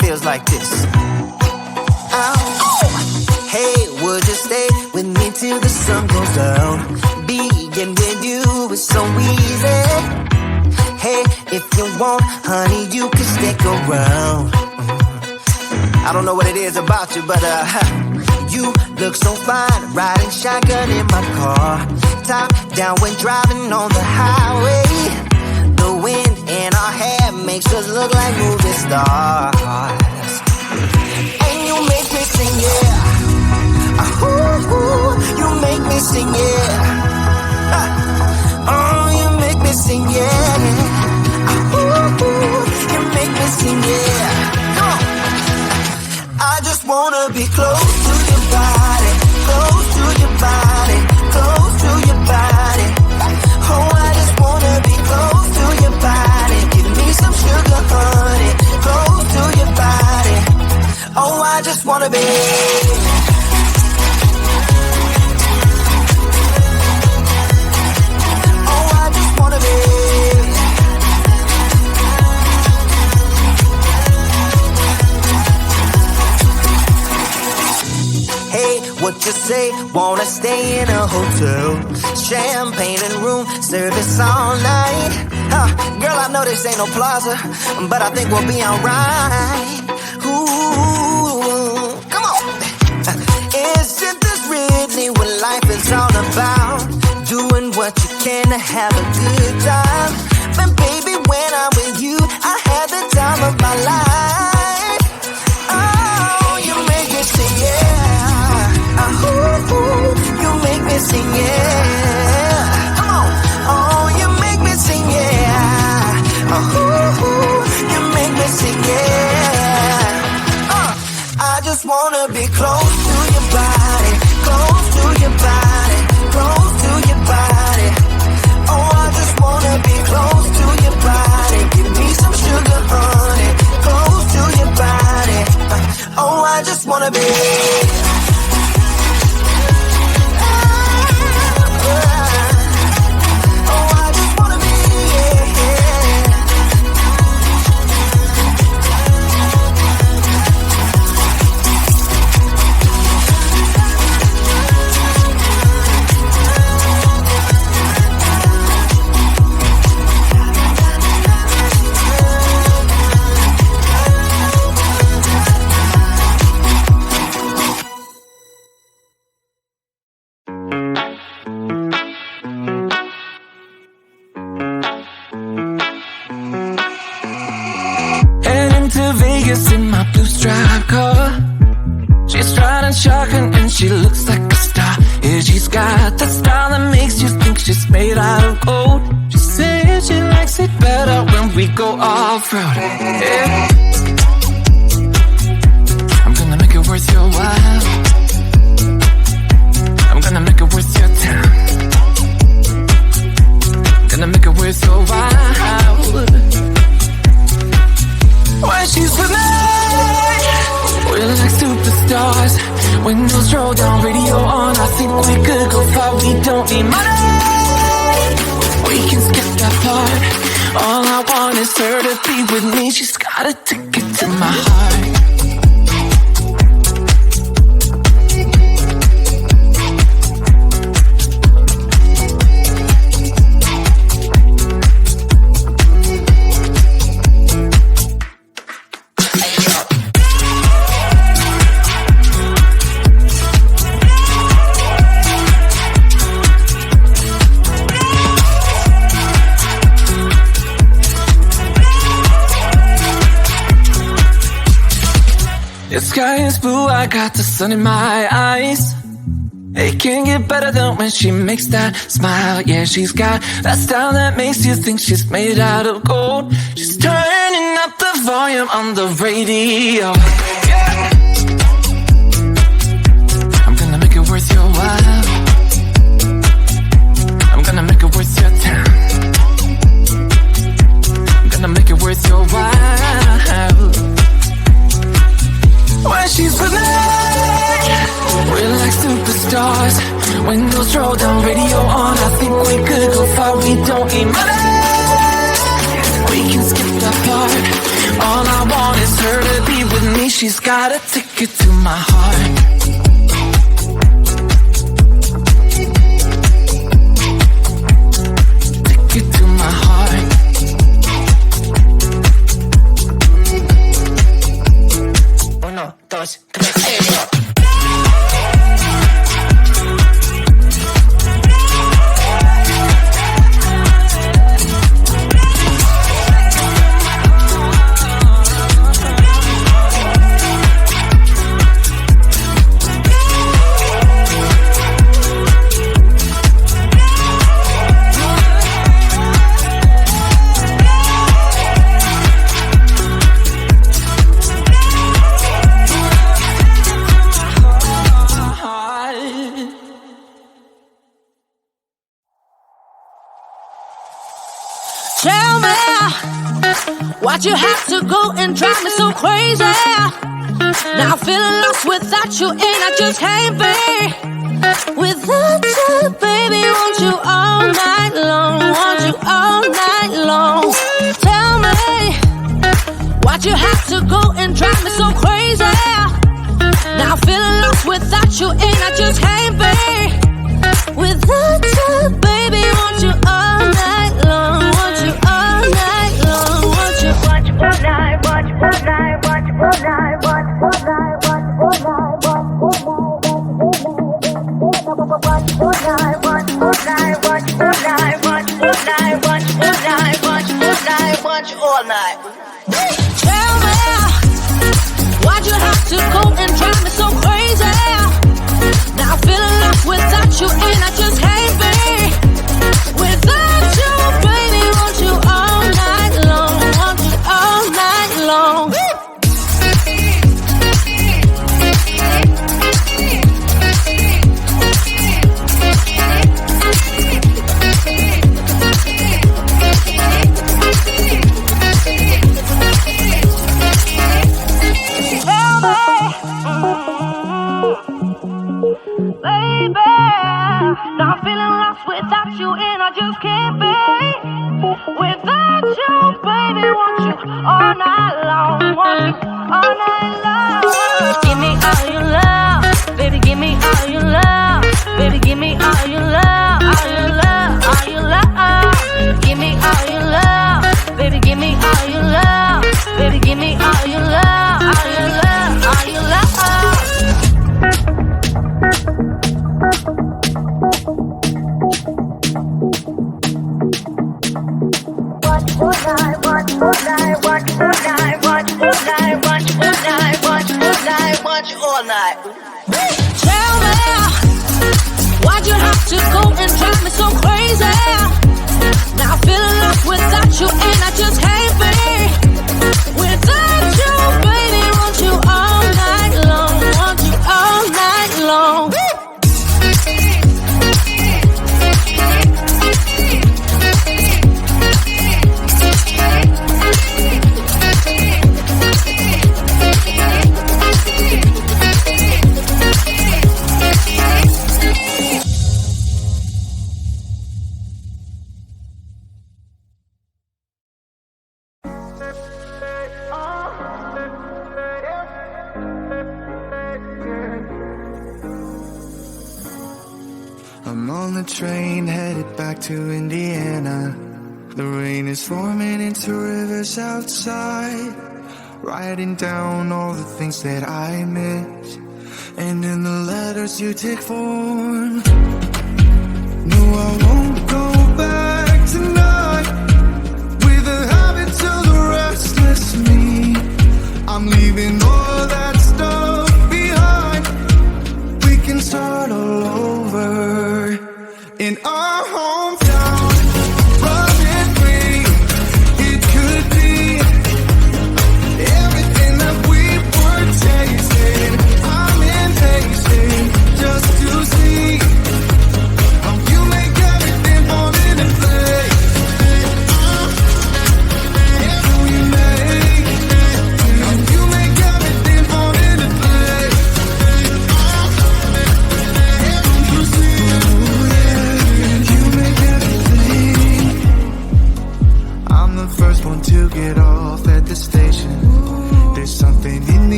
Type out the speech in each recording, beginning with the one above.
Feels like this. Hey, would you stay with me till the sun goes down? Being with you is so easy. Hey, if you want, honey, you can stick around. I don't know what it is about you, but you look so fine, riding shotgun in my car, top down when driving on the highway. The wind in our hair makes us look like movie stars. And you make me sing, yeah. Ooh, you make me sing, yeah. Oh, you make me sing, yeah. Ooh, you make me sing, yeah. Come on. I just wanna be close to your body, close to your body, close to your body. Oh, I just wanna be close to your body. Give me some sugar, honey, close to your body. Oh, I just wanna be. Oh, I just wanna be. Hey, what you say? Wanna stay in a hotel? Champagne and room service all night. Girl, I know this ain't no plaza, but I think we'll be alright. Ooh, come on. Isn't this really what life is all about? Doing what you can to have a good time. But baby, when I'm with you, I have the time of my life. Oh, you make me sing, yeah. Ooh, you make me sing, yeah. Come on. Oh, you make me sing, yeah. Ooh, you make me sing, yeah. I just wanna be close to your body, close to your body, close to your body. Oh, I just wanna be close to your body. Give me some sugar, honey, close to your body. Oh, I just wanna be. In my blue striped car, she's riding shotgun and she looks like a star. Yeah, she's got that style that makes you think she's made out of gold. She says she likes it better when we go off-road. Yeah. I'm gonna make it worth your while. I'm gonna make it worth your time. Gonna make it worth your while. When she's with me, we're like superstars. Windows roll down, radio on. I think we could go far. We don't need money, we can skip that part. All I want is her to be with me. She's got a ticket to my heart. The sky is blue, I got the sun in my eyes. It can't get better than when she makes that smile. Yeah, she's got that style that makes you think she's made out of gold. She's turning up the volume on the radio. Yeah. I'm gonna make it worth your while. I'm gonna make it worth your time. we don't need money. We can skip that part. All I want is her to be with me. She's got a ticket to my heart. Ticket to my heart. Uno, dos, tres, Tell me why'd you have to go and drive me so crazy? Now I'm feeling lost without you and I just can't be without you, baby. Want you all night long, want you all night long. Tell me why'd you have to go and drive me so crazy? Now I'm feeling lost without you and I just can't be without you, baby. Want you all night long, want you all night long, want you all night, want you all night, want you all night, want you all night, want you all night, want you all night, want you all night, want you all night, want you all night, want you all night, want you all night, want you all night. Tell me why'd you have to go and drive me so crazy? Now I'm feeling lost without you and I just can't be without you, baby. Want you all night long, want you all night long. Baby, now I'm feeling lost without you and I just can't be without you, baby. Want you all night long, want you all night long. Give me all your love, baby, give me all your love, baby, give me all your love, all your love, all your love. Give me all your love, baby, give me all your love, baby, give me all your love, all your love, all your love. All night. Tell me why'd you have to go and drive me so crazy? Now I'm feeling lost without you and I just can't be without you, baby. Want you all night long, want you all night long. I'm on the train headed back to Indiana. The rain is forming into rivers outside, writing down all the things that I miss, and in the letters you take form. No, I won't go back tonight with the habits of the restless me. I'm leaving all that stuff behind. We can start all over in our hometown, running free. It could be everything that we were tasting. I'm impatient just to see how you make everything for me.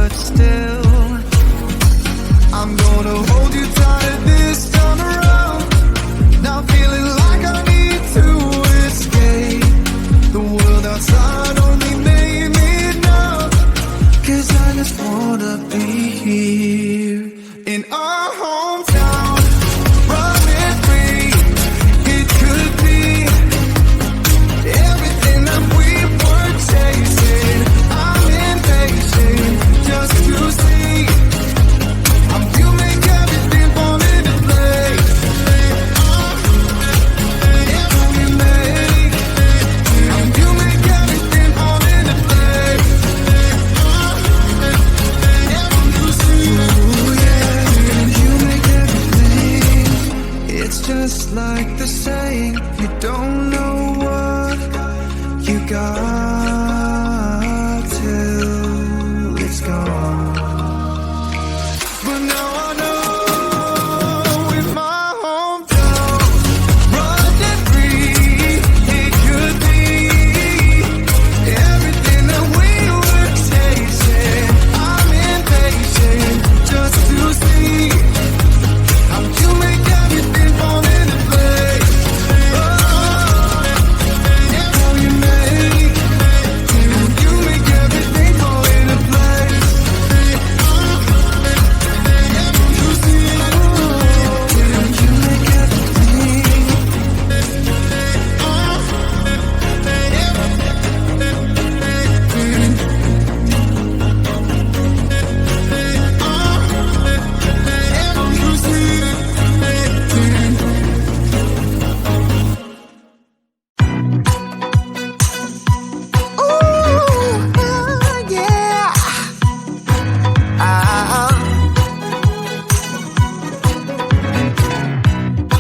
but still I'm gonna hold you tight this time around. Now feeling like I need to escape. The world outside only made me numb. 'Cause I just wanna be here in our hometown, running free. It could be everything that we were chasing. I'm impatient just to see how you make everything fall into place. How you make everything fall into place. Ooh, yeah, you make everything. It's just like the saying, you don't know what you got till it's gone. But now I know in my hometown, running free, it could be everything that we were chasing. I'm impatient just to see how you make everything fall into place. How you make everything fall into place.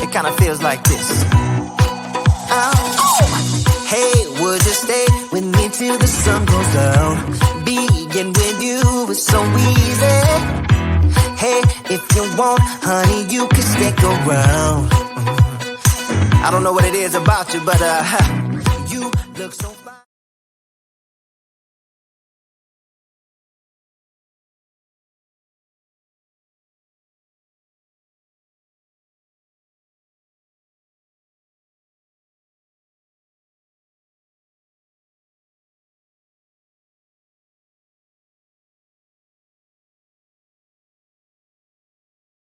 It kind of feels like this. Hey, would you stay with me till the sun goes down? Being with you is so easy. Hey, if you want, honey, you can stick around. I don't know what it is about you, but you look so